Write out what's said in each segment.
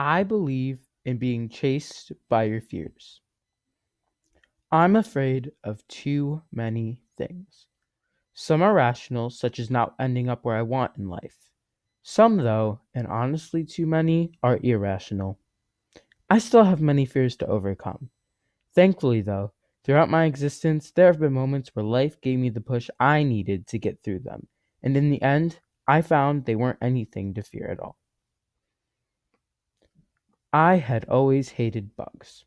I believe in being chased by your fears. I'm afraid of too many things. Some are rational, such as not ending up where I want in life. Some, though, and honestly too many, are irrational. I still have many fears to overcome. Thankfully, though, throughout my existence, there have been moments where life gave me the push I needed to get through them, and in the end, I found they weren't anything to fear at all. I had always hated bugs.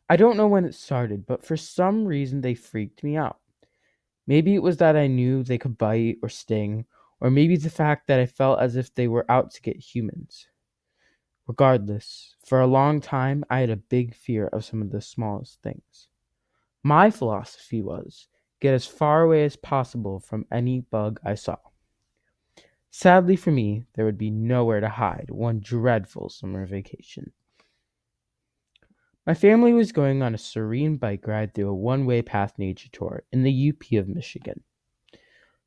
I don't know when it started, but for some reason they freaked me out. Maybe it was that I knew they could bite or sting, or maybe the fact that I felt as if they were out to get humans. Regardless, for a long time I had a big fear of some of the smallest things. My philosophy was get as far away as possible from any bug I saw. Sadly for me, there would be nowhere to hide one dreadful summer vacation. My family was going on a serene bike ride through a one-way path nature tour in the UP of Michigan.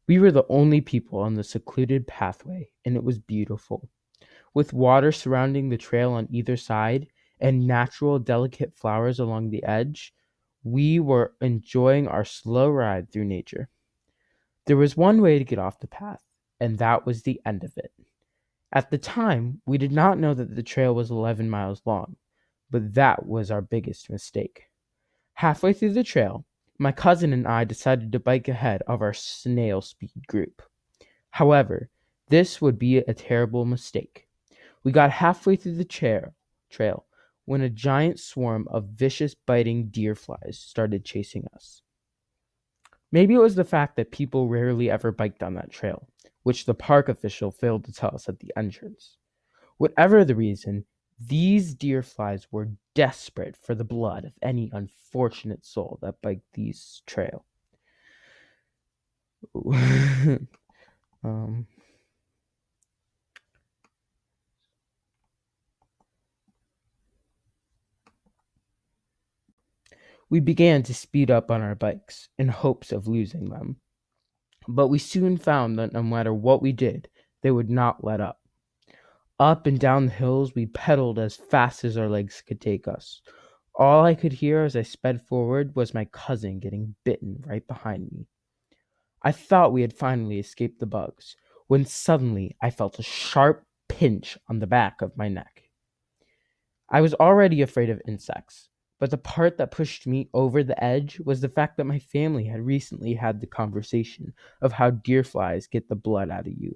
We were the only people on the secluded pathway, and it was beautiful. With water surrounding the trail on either side and natural, delicate flowers along the edge, we were enjoying our slow ride through nature. There was one way to get off the path, and that was the end of it. At the time, we did not know that the trail was 11 miles long, but that was our biggest mistake. Halfway through the trail, my cousin and I decided to bike ahead of our snail speed group. However, this would be a terrible mistake. We got halfway through the trail when a giant swarm of vicious biting deer flies started chasing us. Maybe it was the fact that people rarely ever biked on that trail, which the park official failed to tell us at the entrance. Whatever the reason, these deer flies were desperate for the blood of any unfortunate soul that biked these trail. um, we began to speed up on our bikes in hopes of losing them, but we soon found that no matter what we did, they would not let up. Up and down the hills, we pedaled as fast as our legs could take us. All I could hear as I sped forward was my cousin getting bitten right behind me. I thought we had finally escaped the bugs, when suddenly I felt a sharp pinch on the back of my neck. I was already afraid of insects, but the part that pushed me over the edge was the fact that my family had recently had the conversation of how deer flies get the blood out of you.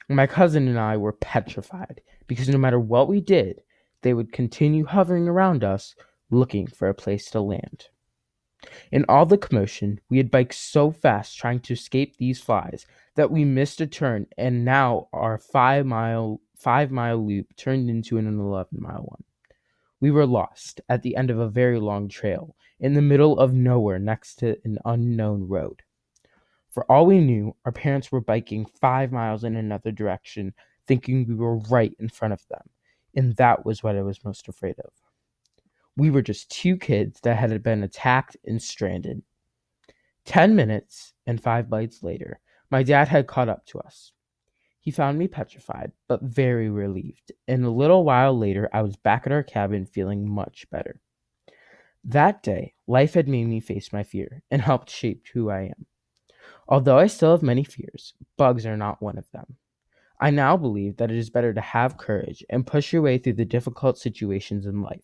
My cousin and I were petrified because no matter what we did, they would continue hovering around us looking for a place to land. In all the commotion, we had biked so fast trying to escape these flies that we missed a turn, and now our 5 mile loop turned into an 11-mile one. We were lost at the end of a very long trail in the middle of nowhere next to an unknown road. For all we knew, our parents were biking 5 miles in another direction, thinking we were right in front of them, and that was what I was most afraid of. We were just two kids that had been attacked and stranded. 10 minutes and 5 bites later, my dad had caught up to us. He found me petrified, but very relieved, and a little while later I was back at our cabin feeling much better. That day, life had made me face my fear and helped shape who I am. Although I still have many fears, bugs are not one of them. I now believe that it is better to have courage and push your way through the difficult situations in life.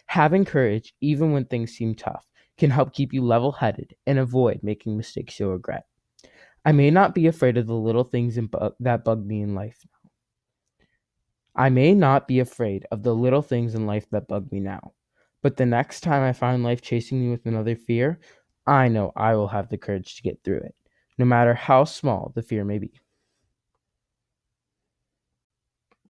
Having courage, even when things seem tough, can help keep you level headed and avoid making mistakes you'll regret. I may not be afraid of the little things that bug me in life. I may not be afraid of the little things in life that bug me now. But the next time I find life chasing me with another fear, I know I will have the courage to get through it, no matter how small the fear may be.